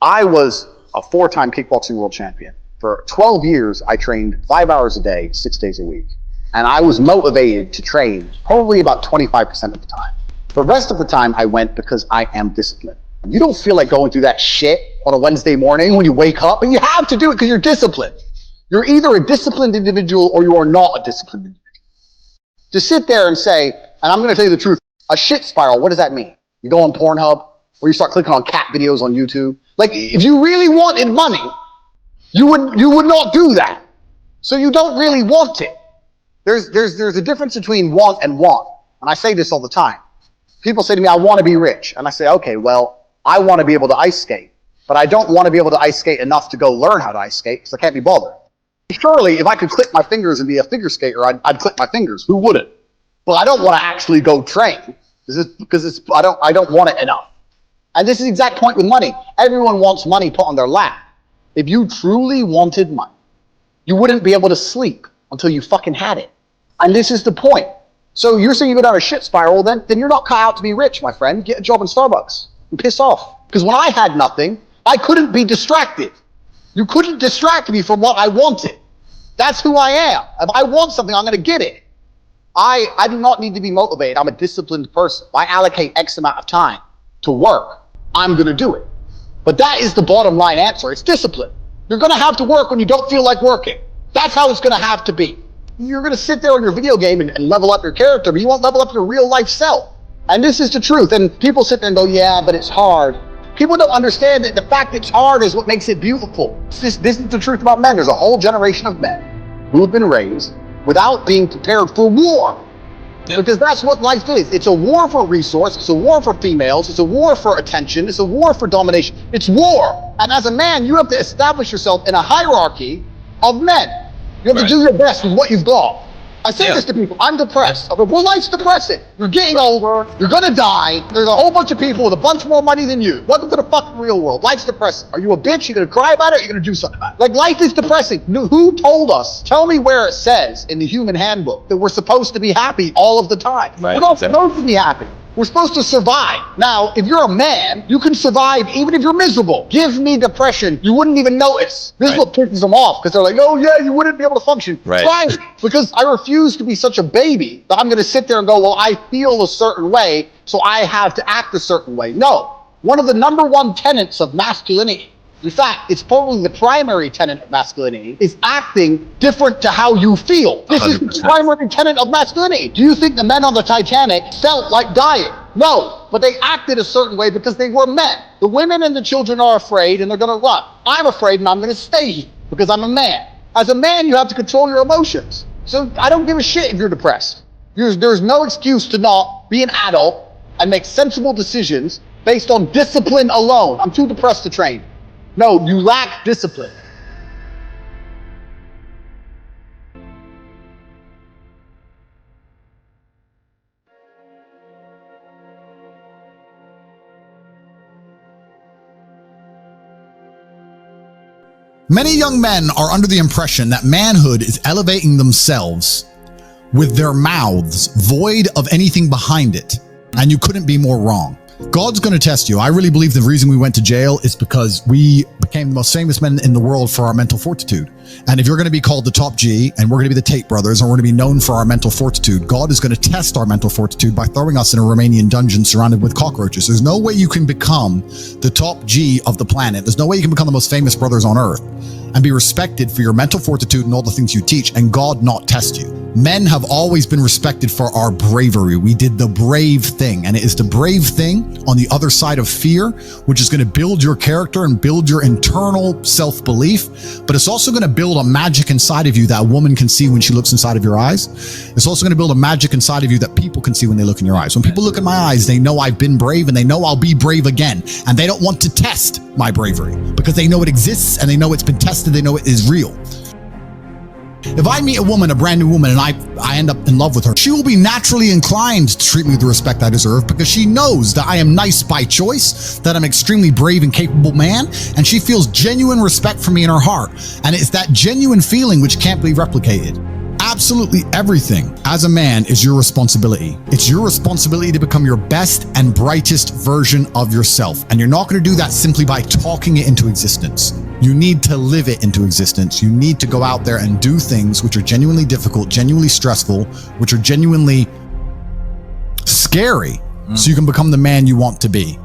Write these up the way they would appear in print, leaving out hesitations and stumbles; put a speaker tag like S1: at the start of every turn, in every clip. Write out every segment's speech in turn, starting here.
S1: I was a 4-time kickboxing world champion. For 12 years, I trained 5 hours a day, 6 days a week. And I was motivated to train probably about 25% of the time. The rest of the time, I went because I am disciplined. You don't feel like going through that shit on a Wednesday morning when you wake up, and you have to do it because you're disciplined. You're either a disciplined individual or you are not a disciplined individual. To sit there and say, and I'm going to tell you the truth, a shit spiral, what does that mean? You go on Pornhub, or you start clicking on cat videos on YouTube. Like, if you really wanted money, you would not do that. So you don't really want it. There's a difference between want and want. And I say this all the time. People say to me, I want to be rich. And I say, okay, well, I want to be able to ice skate. But I don't want to be able to ice skate enough to go learn how to ice skate because I can't be bothered. Surely, if I could click my fingers and be a figure skater, I'd click my fingers. Who wouldn't? But I don't want to actually go train because I don't want it enough. And this is the exact point with money. Everyone wants money put on their lap. If you truly wanted money, you wouldn't be able to sleep until you fucking had it. And this is the point. So you're saying you go down a shit spiral, then you're not cut out to be rich, my friend. Get a job in Starbucks and piss off. Because when I had nothing, I couldn't be distracted. You couldn't distract me from what I wanted. That's who I am. If I want something, I'm going to get it. I do not need to be motivated. I'm a disciplined person. If I allocate X amount of time to work, I'm going to do it. But that is the bottom line answer. It's discipline. You're going to have to work when you don't feel like working. That's how it's going to have to be. You're going to sit there on your video game and level up your character, but you won't level up your real life self. And this is the truth. And people sit there and go, yeah, but it's hard. People don't understand that the fact that it's hard is what makes it beautiful. This is the truth about men. There's a whole generation of men who have been raised without being prepared for war. Because that's what life is. It's a war for resource. It's a war for females. It's a war for attention. It's a war for domination. It's war. And as a man, you have to establish yourself in a hierarchy of men. You have to do your best with what you've got. I say this to people. I'm depressed. I go, well, life's depressing. You're getting older. You're going to die. There's a whole bunch of people with a bunch more money than you. Welcome to the fucking real world. Life's depressing. Are you a bitch? You going to cry about it? Or you going to do something about it? Like, life is depressing. Who told us? Tell me where it says in the human handbook that we're supposed to be happy all of the time. We're not supposed to be happy. We're supposed to survive. Now, if you're a man, you can survive even if you're miserable. Give me depression. You wouldn't even notice. This is what pisses them off because they're like, oh yeah, you wouldn't be able to function. Fine. Because I refuse to be such a baby that I'm going to sit there and go, well, I feel a certain way, so I have to act a certain way. No. One of the #1 tenets of masculinity, in fact, it's probably the primary tenet of masculinity, is acting different to how you feel. This 100%. Is the primary tenet of masculinity. Do you think the men on the Titanic felt like dying? No, but they acted a certain way because they were men. The women and the children are afraid and they're going to run. I'm afraid and I'm going to stay here because I'm a man. As a man, you have to control your emotions. So I don't give a shit if you're depressed. There's no excuse to not be an adult and make sensible decisions based on discipline alone. I'm too depressed to train. No, you lack discipline.
S2: Many young men are under the impression that manhood is elevating themselves with their mouths void of anything behind it, and you couldn't be more wrong. God's going to test you. I really believe the reason we went to jail is because we became the most famous men in the world for our mental fortitude. And if you're going to be called the top G, and we're going to be the Tate brothers, and we're going to be known for our mental fortitude, God is going to test our mental fortitude by throwing us in a Romanian dungeon surrounded with cockroaches. There's no way you can become the top G of the planet. There's no way you can become the most famous brothers on earth and be respected for your mental fortitude and all the things you teach, and God not test you. Men have always been respected for our bravery. We did the brave thing, and it is the brave thing on the other side of fear, which is going to build your character and build your internal self-belief, but it's also going to build a magic inside of you that a woman can see when she looks inside of your eyes. It's also going to build a magic inside of you that people can see when they look in your eyes. When people look in my eyes, they know I've been brave and they know I'll be brave again, and they don't want to test my bravery because they know it exists and they know it's been tested. They know it is real. If I meet a woman, a brand new woman, and I end up in love with her, she will be naturally inclined to treat me with the respect I deserve because she knows that I am nice by choice, that I'm extremely brave and capable man, and she feels genuine respect for me in her heart. And it's that genuine feeling which can't be replicated. Absolutely everything as a man is your responsibility. It's your responsibility to become your best and brightest version of yourself. And you're not going to do that simply by talking it into existence. You need to live it into existence. You need to go out there and do things which are genuinely difficult, genuinely stressful, which are genuinely scary, so you can become the man you want to be.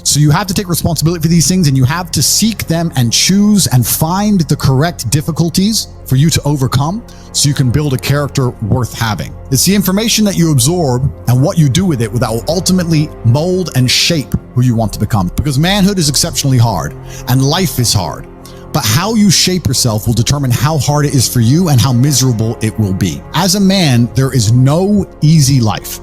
S2: So you have to take responsibility for these things, and you have to seek them and choose and find the correct difficulties for you to overcome so you can build a character worth having. It's the information that you absorb and what you do with it that will ultimately mold and shape who you want to become. Because manhood is exceptionally hard and life is hard. But how you shape yourself will determine how hard it is for you and how miserable it will be. As a man, there is no easy life.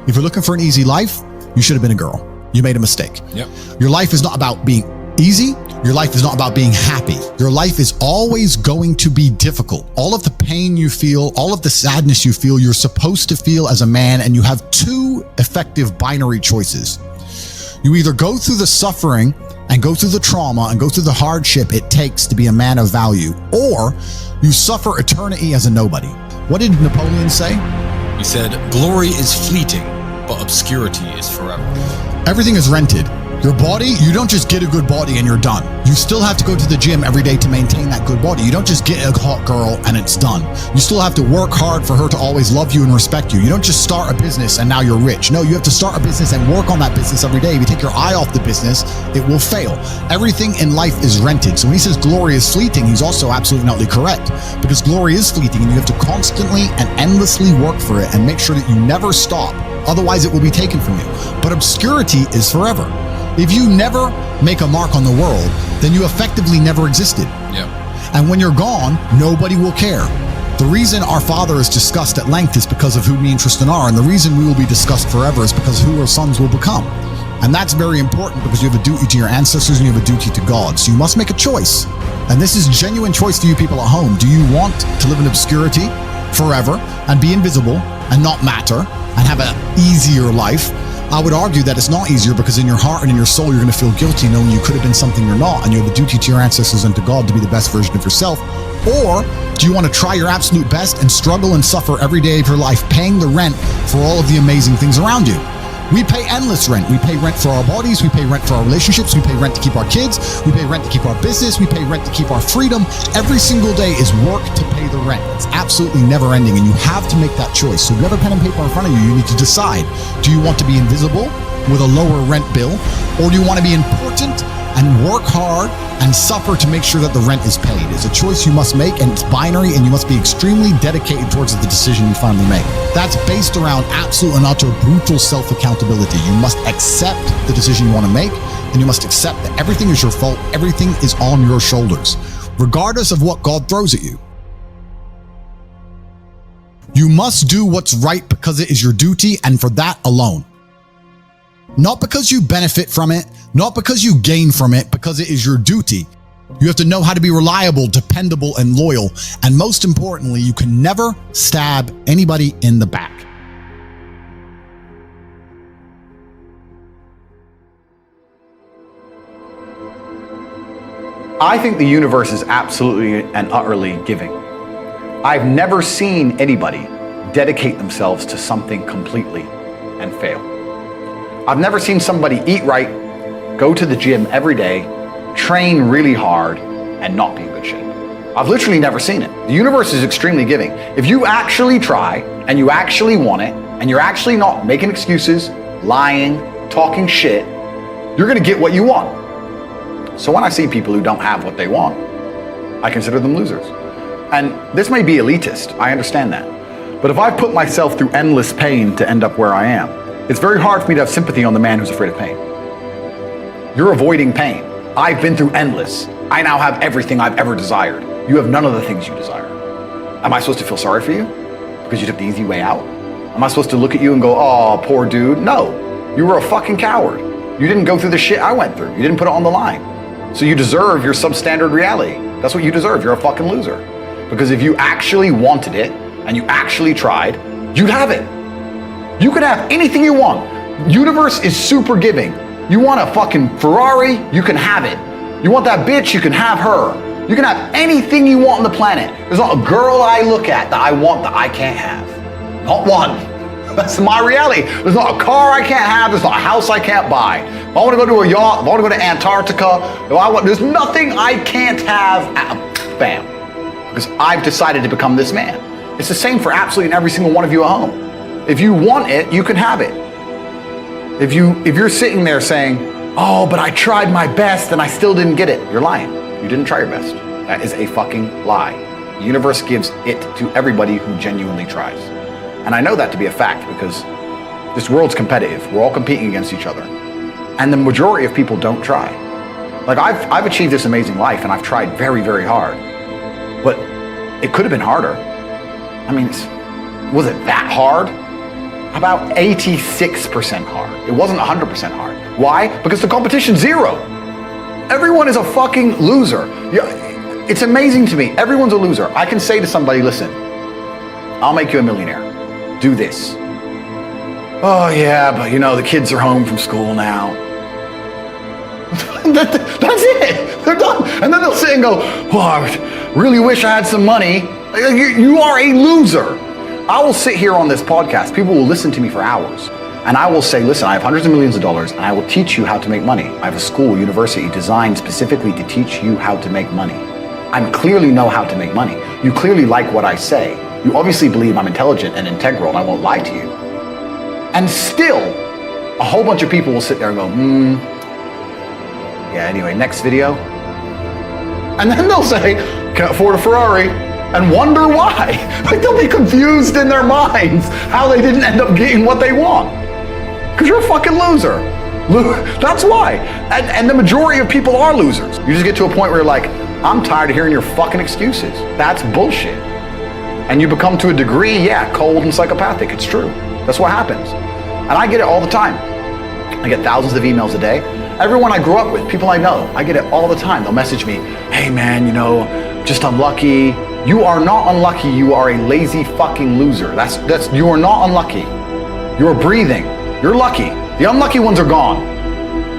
S2: If you're looking for an easy life, you should have been a girl. You made a mistake.
S3: Yep.
S2: Your life is not about being easy. Your life is not about being happy. Your life is always going to be difficult. All of the pain you feel, all of the sadness you feel, you're supposed to feel as a man, and you have two effective binary choices. You either go through the suffering and go through the trauma and go through the hardship it takes to be a man of value, or you suffer eternity as a nobody. What did Napoleon say?
S3: He said, "Glory is fleeting, but obscurity is forever."
S2: Everything is rented. Your body, you don't just get a good body and you're done. You still have to go to the gym every day to maintain that good body. You don't just get a hot girl and it's done. You still have to work hard for her to always love you and respect you. You don't just start a business and now you're rich. No, you have to start a business and work on that business every day. If you take your eye off the business, it will fail. Everything in life is rented. So when he says glory is fleeting, he's also absolutely not correct, because glory is fleeting and you have to constantly and endlessly work for it and make sure that you never stop. Otherwise, it will be taken from you. But obscurity is forever. If you never make a mark on the world, then you effectively never existed.
S3: Yeah.
S2: And when you're gone, nobody will care. The reason our Father is discussed at length is because of who me and Tristan are, and the reason we will be discussed forever is because of who our sons will become. And that's very important, because you have a duty to your ancestors and you have a duty to God. So you must make a choice. And this is a genuine choice for you people at home. Do you want to live in obscurity forever and be invisible and not matter and have an easier life? I would argue that it's not easier, because in your heart and in your soul, you're going to feel guilty knowing you could have been something you're not, and you have a duty to your ancestors and to God to be the best version of yourself. Or do you want to try your absolute best and struggle and suffer every day of your life, paying the rent for all of the amazing things around you? We pay endless rent. We pay rent for our bodies. We pay rent for our relationships. We pay rent to keep our kids. We pay rent to keep our business. We pay rent to keep our freedom. Every single day is work to pay the rent. It's absolutely never ending, and you have to make that choice. So if you have a pen and paper in front of you, you need to decide. Do you want to be invisible with a lower rent bill, or do you want to be important and work hard and suffer to make sure that the rent is paid? It's a choice you must make, and it's binary, and you must be extremely dedicated towards the decision you finally make. That's based around absolute and utter brutal self-accountability. You must accept the decision you want to make, and you must accept that everything is your fault. Everything is on your shoulders, regardless of what God throws at you. You must do what's right because it is your duty, and for that alone. Not because you benefit from it, not because you gain from it, because it is your duty. You have to know how to be reliable, dependable, and loyal. And most importantly, you can never stab anybody in the back.
S1: I think the universe is absolutely and utterly giving. I've never seen anybody dedicate themselves to something completely and fail. I've never seen somebody eat right, go to the gym every day, train really hard, and not be in good shape. I've literally never seen it. The universe is extremely giving. If you actually try, and you actually want it, and you're actually not making excuses, lying, talking shit, you're gonna get what you want. So when I see people who don't have what they want, I consider them losers. And this may be elitist, I understand that. But if I put myself through endless pain to end up where I am, it's very hard for me to have sympathy on the man who's afraid of pain. You're avoiding pain. I've been through endless. I now have everything I've ever desired. You have none of the things you desire. Am I supposed to feel sorry for you because you took the easy way out? Am I supposed to look at you and go, oh, poor dude? No, you were a fucking coward. You didn't go through the shit I went through. You didn't put it on the line. So you deserve your substandard reality. That's what you deserve. You're a fucking loser.
S4: Because if you actually wanted it and you actually tried, you'd have it. You could have anything you want. Universe is super giving. You want a fucking Ferrari, you can have it. You want that bitch, you can have her. You can have anything you want on the planet. There's not a girl I look at that I want that I can't have. Not one. That's my reality. There's not a car I can't have. There's not a house I can't buy. If I want to go to a yacht, if I want to go to Antarctica, there's nothing I can't have. Bam. Because I've decided to become this man. It's the same for absolutely every single one of you at home. If you want it, you can have it. If you're sitting there saying, oh, but I tried my best and I still didn't get it, you're lying. You didn't try your best. That is a fucking lie. The universe gives it to everybody who genuinely tries. And I know that to be a fact because this world's competitive. We're all competing against each other. And the majority of people don't try. Like I've achieved this amazing life and I've tried very, very hard. But it could have been harder. I mean, was it that hard? About 86% hard. It wasn't 100% hard. Why? Because the competition's zero. Everyone is a fucking loser. It's amazing to me. Everyone's a loser. I can say to somebody, listen, I'll make you a millionaire. Do this. Oh yeah, but the kids are home from school now. That's it. They're done. And then they'll sit and go, well, I really wish I had some money. You are a loser. I will sit here on this podcast. People will listen to me for hours. And I will say, listen, I have hundreds of millions of dollars and I will teach you how to make money. I have a school, university designed specifically to teach you how to make money. I clearly know how to make money. You clearly like what I say. You obviously believe I'm intelligent and integral and I won't lie to you. And still, a whole bunch of people will sit there and go, yeah, anyway, next video. And then they'll say, can't afford a Ferrari. And wonder why. Like they'll be confused in their minds how they didn't end up getting what they want. Because you're a fucking loser. That's why. And the majority of people are losers. You just get to a point where you're like, I'm tired of hearing your fucking excuses. That's bullshit. And you become to a degree, yeah, cold and psychopathic. It's true. That's what happens. And I get it all the time. I get thousands of emails a day. Everyone I grew up with, people I know, I get it all the time. They'll message me, hey man, just unlucky. You are not unlucky. You are a lazy fucking loser. You are not unlucky. You're breathing. You're lucky. The unlucky ones are gone.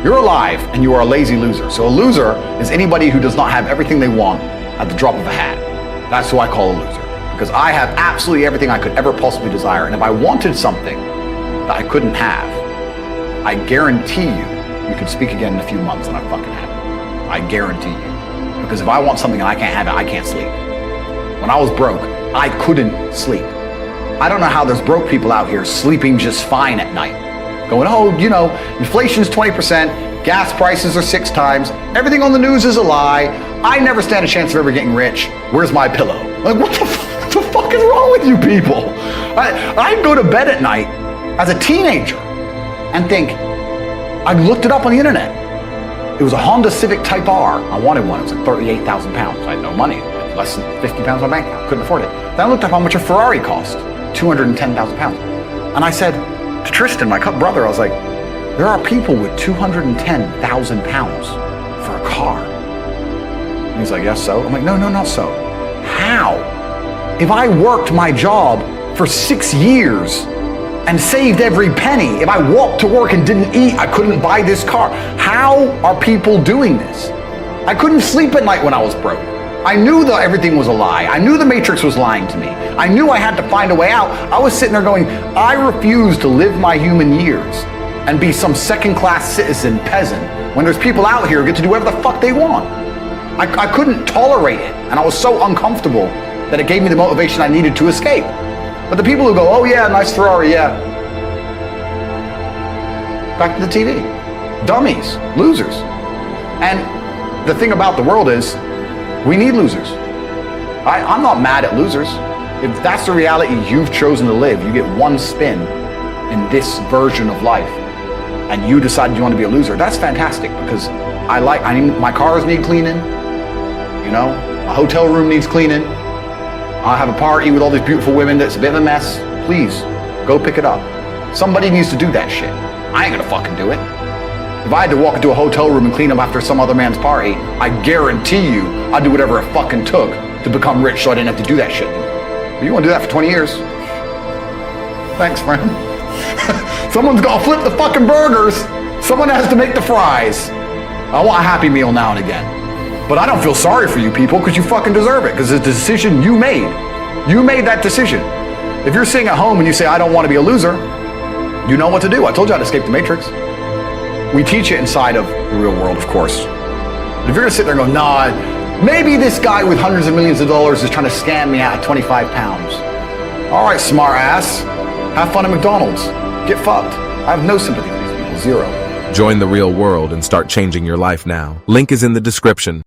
S4: You're alive and you are a lazy loser. So a loser is anybody who does not have everything they want at the drop of a hat. That's who I call a loser. Because I have absolutely everything I could ever possibly desire. And if I wanted something that I couldn't have, I guarantee you could speak again in a few months and I fucking have it. I guarantee you. Because if I want something and I can't have it, I can't sleep. When I was broke, I couldn't sleep. I don't know how there's broke people out here sleeping just fine at night. Going, inflation's 20%, gas prices are 6 times, everything on the news is a lie, I never stand a chance of ever getting rich, where's my pillow? Like, what the fuck is wrong with you people? I'd go to bed at night as a teenager and think, I looked it up on the internet. It was a Honda Civic Type R. I wanted one. It was like 38,000 pounds. I had no money. Less than 50 pounds on my bank account. Couldn't afford it. Then I looked up how much a Ferrari cost. 210,000 pounds. And I said to Tristan, my brother, I was like, there are people with 210,000 pounds for a car. And he's like, yes, so? I'm like, no, not so. How? If I worked my job for 6 years and saved every penny, if I walked to work and didn't eat, I couldn't buy this car. How are people doing this? I couldn't sleep at night when I was broke. I knew that everything was a lie. I knew the Matrix was lying to me. I knew I had to find a way out. I was sitting there going, I refuse to live my human years and be some second-class citizen peasant when there's people out here who get to do whatever the fuck they want. I couldn't tolerate it, and I was so uncomfortable that it gave me the motivation I needed to escape. But the people who go, oh yeah, nice Ferrari, yeah. Back to the TV. Dummies, losers. And the thing about the world is, we need losers. I'm not mad at losers. If that's the reality you've chosen to live, you get one spin in this version of life, and you decided you want to be a loser, that's fantastic, because my cars need cleaning, my hotel room needs cleaning, I have a party with all these beautiful women that's a bit of a mess. Please, go pick it up. Somebody needs to do that shit. I ain't gonna fucking do it. If I had to walk into a hotel room and clean up after some other man's party, I guarantee you I'd do whatever it fucking took to become rich so I didn't have to do that shit. But you want to do that for 20 years? Thanks, friend. Someone's got to flip the fucking burgers. Someone has to make the fries. I want a Happy Meal now and again. But I don't feel sorry for you people because you fucking deserve it, because it's a decision you made. You made that decision. If you're sitting at home and you say, I don't want to be a loser, you know what to do. I told you how to escape the matrix. We teach it inside of the real world, of course. But if you're going to sit there and go, nah, maybe this guy with hundreds of millions of dollars is trying to scam me out of 25 pounds. All right, smart ass. Have fun at McDonald's. Get fucked. I have no sympathy for these people. Zero.
S5: Join the real world and start changing your life now. Link is in the description.